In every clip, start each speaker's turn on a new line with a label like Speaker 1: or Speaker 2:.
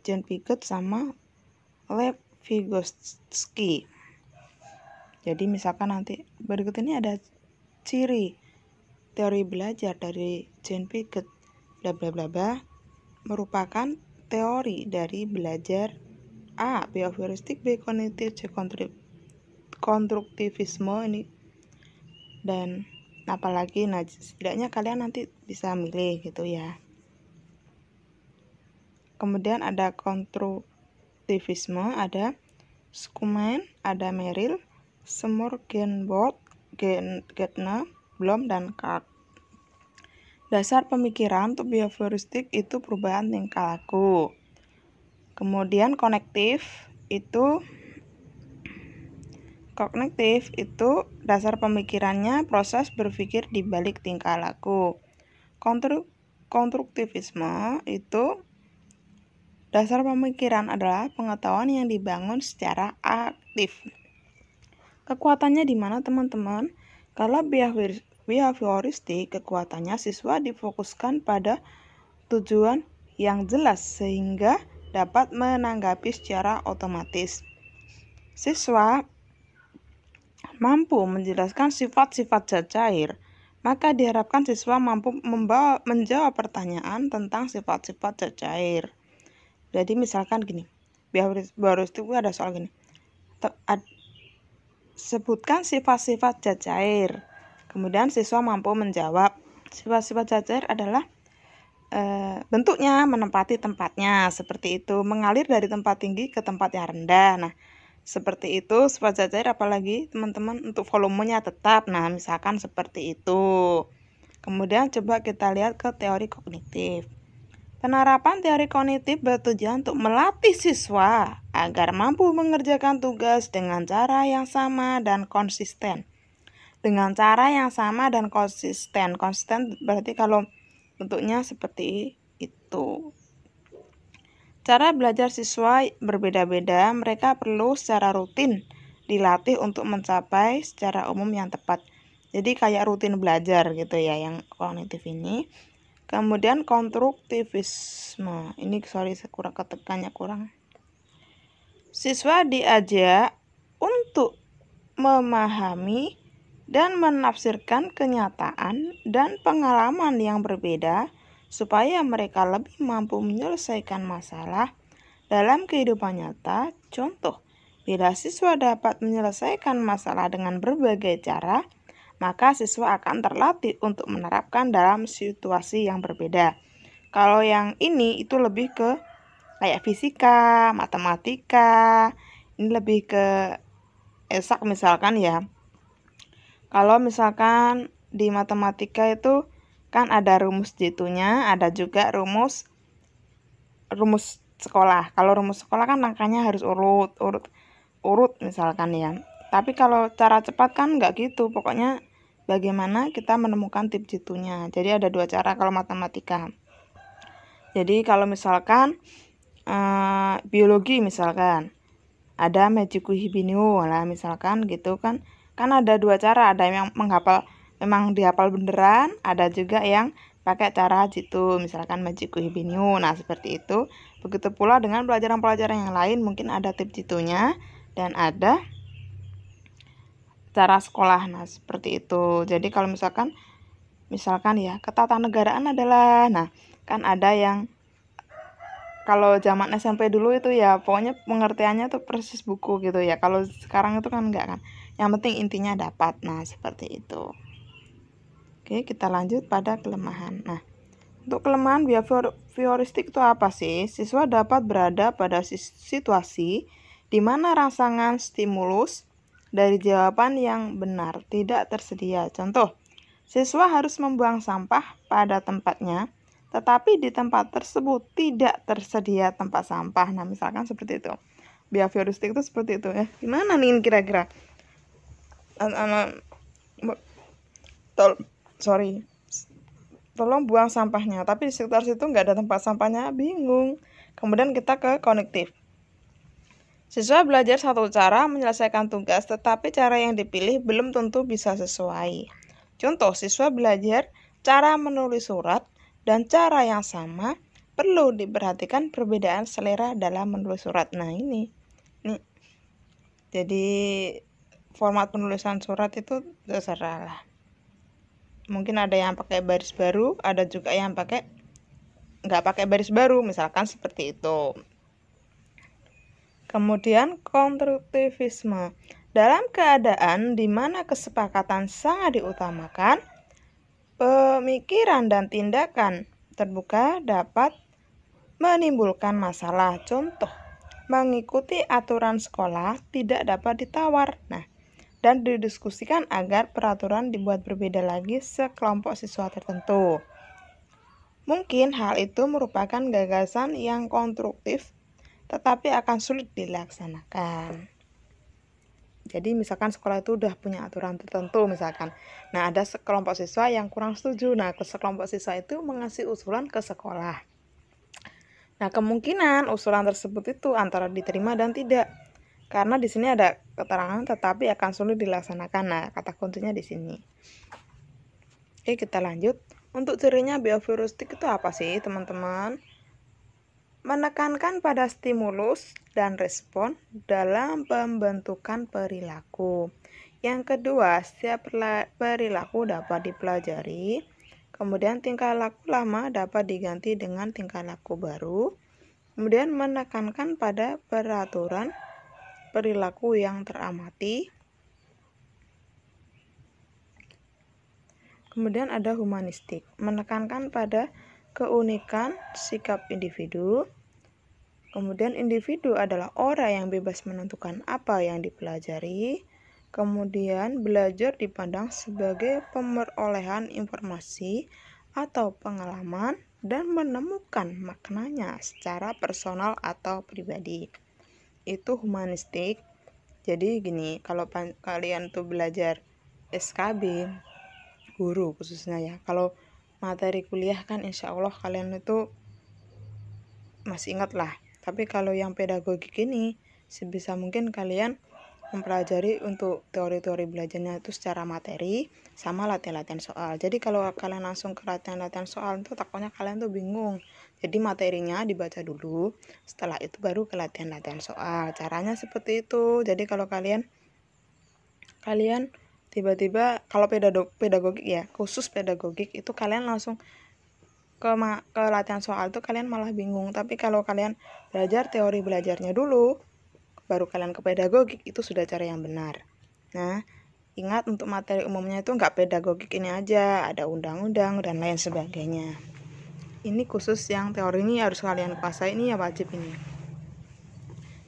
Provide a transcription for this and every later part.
Speaker 1: Jane Piaget sama Lev Vygotsky. Jadi misalkan nanti berikut ini ada ciri teori belajar dari Jane Piaget, bla bla bla bla, merupakan teori dari belajar A. Behavioristik, B. Kognitif, C. Konstruktivisme ini. Dan apalagi, nah setidaknya kalian nanti bisa milih gitu ya. Kemudian ada konstruktivisme, ada Schumann, ada Merrill, Smorgasbord, Gardner, Bloom, dan Card. Dasar pemikiran untuk behavioristik itu perubahan tingkah laku. Kemudian kognitif itu dasar pemikirannya proses berpikir di balik tingkah laku. Konstruktivisme itu dasar pemikiran adalah pengetahuan yang dibangun secara aktif. Kekuatannya di mana teman-teman? Kalau behavioristik, kekuatannya siswa difokuskan pada tujuan yang jelas sehingga dapat menanggapi secara otomatis. Siswa mampu menjelaskan sifat-sifat zat cair, maka diharapkan siswa mampu menjawab pertanyaan tentang sifat-sifat zat cair. Jadi misalkan gini, behavioristik itu ada soal gini. Sebutkan sifat-sifat zat cair. Kemudian siswa mampu menjawab. Sifat-sifat zat cair adalah bentuknya, menempati tempatnya, seperti itu, mengalir dari tempat tinggi ke tempat yang rendah. Nah, seperti itu. Sifat zat cair apalagi teman-teman, untuk volumenya tetap. Nah, misalkan seperti itu. Kemudian coba kita lihat ke teori kognitif. Penerapan teori kognitif bertujuan untuk melatih siswa agar mampu mengerjakan tugas dengan cara yang sama dan konsisten. Dengan cara yang sama dan konsisten. Konsisten berarti kalau bentuknya seperti itu. Cara belajar siswa berbeda-beda, mereka perlu secara rutin dilatih untuk mencapai secara umum yang tepat. Jadi kayak rutin belajar gitu ya yang kognitif ini. Kemudian konstruktivisme. Ini kurang ketekannya kurang. Siswa diajak untuk memahami dan menafsirkan kenyataan dan pengalaman yang berbeda supaya mereka lebih mampu menyelesaikan masalah dalam kehidupan nyata. Contoh, bila siswa dapat menyelesaikan masalah dengan berbagai cara, maka siswa akan terlatih untuk menerapkan dalam situasi yang berbeda. Kalau yang ini itu lebih ke kayak fisika, matematika, ini lebih ke esak misalkan ya. Kalau misalkan di matematika itu kan ada rumus jitunya, ada juga rumus sekolah. Kalau rumus sekolah kan angkanya harus urut misalkan ya. Tapi kalau cara cepat kan nggak gitu. Pokoknya bagaimana kita menemukan tip jitunya. Jadi ada dua cara kalau matematika. Jadi kalau misalkan biologi misalkan ada Mejiku Hibiniu lah misalkan gitu kan ada dua cara, ada yang memang dihafal beneran, ada juga yang pakai cara jitu misalkan Mejiku Hibiniu. Nah seperti itu. Begitu pula dengan pelajaran-pelajaran yang lain, mungkin ada tip jitunya dan ada cara sekolah. Nah seperti itu. Jadi kalau misalkan ya ketatanegaraan adalah, nah kan ada yang kalau zaman SMP dulu itu ya pokoknya pengertiannya tuh persis buku gitu ya. Kalau sekarang itu kan enggak kan. Yang penting intinya dapat. Nah, seperti itu. Oke, kita lanjut pada kelemahan. Nah, untuk kelemahan behavioristik itu apa sih? Siswa dapat berada pada situasi di mana rangsangan stimulus dari jawaban yang benar tidak tersedia. Contoh, siswa harus membuang sampah pada tempatnya, tetapi di tempat tersebut tidak tersedia tempat sampah. Nah, misalkan seperti itu. Behavioristik itu seperti itu ya. Gimana nih kira-kira? Tolong buang sampahnya, tapi di sekitar situ nggak ada tempat sampahnya, bingung. Kemudian kita ke kognitif. Siswa belajar satu cara menyelesaikan tugas, tetapi cara yang dipilih belum tentu bisa sesuai. Contoh, siswa belajar cara menulis surat dan cara yang sama, perlu diperhatikan perbedaan selera dalam menulis surat. Nah, ini. Jadi format penulisan surat itu terserah lah. Mungkin ada yang pakai baris baru, ada juga yang nggak pakai baris baru, misalkan seperti itu. Kemudian konstruktivisme. Dalam keadaan di mana kesepakatan sangat diutamakan, pemikiran dan tindakan terbuka dapat menimbulkan masalah. Contoh, mengikuti aturan sekolah tidak dapat ditawar. Dan didiskusikan agar peraturan dibuat berbeda lagi sekelompok siswa tertentu. Mungkin hal itu merupakan gagasan yang konstruktif, tetapi akan sulit dilaksanakan. Jadi misalkan sekolah itu udah punya aturan tertentu misalkan. Nah, ada sekelompok siswa yang kurang setuju. Nah, sekelompok siswa itu mengasih usulan ke sekolah. Nah, kemungkinan usulan tersebut itu antara diterima dan tidak. Karena di sini ada keterangan tetapi akan sulit dilaksanakan. Nah, kata kuncinya di sini. Oke, kita lanjut. Untuk cirinya bioheuristik itu apa sih, teman-teman? Menekankan pada stimulus dan respon dalam pembentukan perilaku. Yang kedua, setiap perilaku dapat dipelajari. Kemudian tingkah laku lama dapat diganti dengan tingkah laku baru. Kemudian menekankan pada peraturan perilaku yang teramati. Kemudian ada humanistik, menekankan pada keunikan sikap individu. Kemudian individu adalah orang yang bebas menentukan apa yang dipelajari. Kemudian belajar dipandang sebagai pemerolehan informasi atau pengalaman dan menemukan maknanya secara personal atau pribadi. Itu humanistik. Jadi gini, kalau kalian tuh belajar SKB, guru khususnya ya, kalau materi kuliah kan insya Allah kalian itu masih ingat lah. Tapi kalau yang pedagogik ini, sebisa mungkin kalian mempelajari untuk teori-teori belajarnya itu secara materi sama latihan-latihan soal. Jadi kalau kalian langsung ke latihan-latihan soal itu takutnya kalian tuh bingung. Jadi materinya dibaca dulu, setelah itu baru ke latihan-latihan soal. Caranya seperti itu. Jadi kalau kalian tiba-tiba, kalau pedagogik ya, khusus pedagogik itu kalian langsung ke latihan soal itu kalian malah bingung. Tapi kalau kalian belajar teori belajarnya dulu, baru kalian ke pedagogik, itu sudah cara yang benar. Nah, ingat untuk materi umumnya itu nggak pedagogik ini aja, ada undang-undang dan lain sebagainya. Ini khusus yang teori ini harus kalian kuasai, ini ya wajib ini.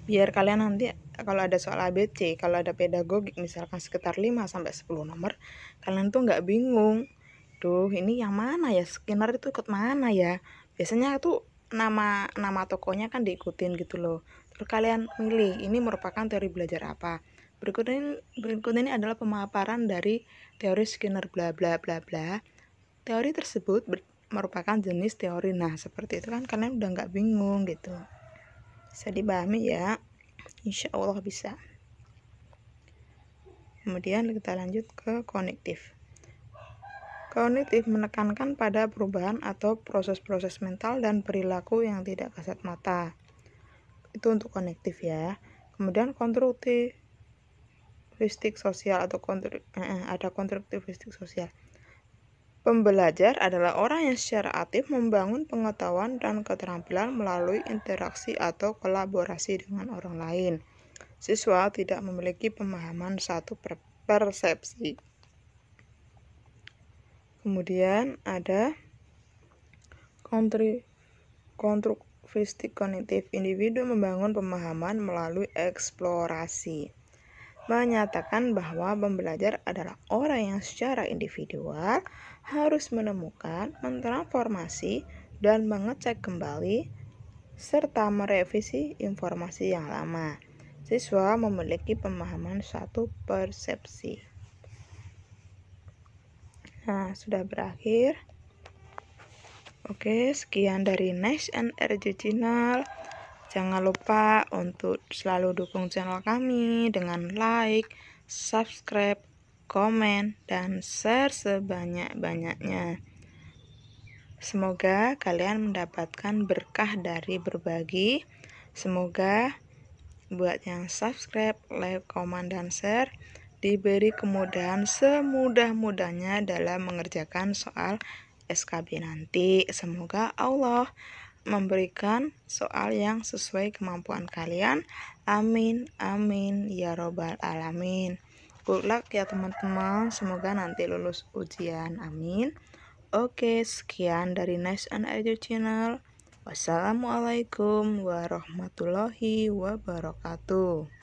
Speaker 1: Biar kalian nanti kalau ada soal ABC, kalau ada pedagogik misalkan sekitar 5-10 nomor, kalian tuh nggak bingung. Duh, ini yang mana ya? Skinner itu ikut mana ya? Biasanya tuh nama tokonya kan diikutin gitu loh. Terus kalian milih, ini merupakan teori belajar apa. Berikut ini adalah pemaparan dari teori Skinner bla bla bla bla. Teori tersebut merupakan jenis teori. Nah, seperti itu kan kalian udah nggak bingung gitu. Bisa dipahami ya? Insya Allah bisa. Kemudian kita lanjut ke kognitif. Kognitif menekankan pada perubahan atau proses-proses mental dan perilaku yang tidak kasat mata. Itu untuk kognitif ya. Kemudian konstruktivistik sosial atau ada konstruktivistik sosial. Pembelajar adalah orang yang secara aktif membangun pengetahuan dan keterampilan melalui interaksi atau kolaborasi dengan orang lain. Siswa tidak memiliki pemahaman satu persepsi. Kemudian ada konstruktivistik kognitif. Individu membangun pemahaman melalui eksplorasi. Menyatakan bahwa pembelajar adalah orang yang secara individual harus menemukan, mentransformasi, dan mengecek kembali, serta merevisi informasi yang lama. Siswa memiliki pemahaman satu persepsi. Nah, sudah berakhir. Oke, sekian dari Next and RJ Channel. Jangan lupa untuk selalu dukung channel kami dengan like, subscribe, komen, dan share sebanyak-banyaknya. Semoga kalian mendapatkan berkah dari berbagi. Semoga buat yang subscribe, like, komen, dan share diberi kemudahan semudah-mudahnya dalam mengerjakan soal SKB nanti. Semoga Allah memberikan soal yang sesuai kemampuan kalian. Amin, amin, ya robbal alamin. Good luck ya teman-teman, semoga nanti lulus ujian, amin. Oke, sekian dari Nice and Edu Channel. Wassalamualaikum warahmatullahi wabarakatuh.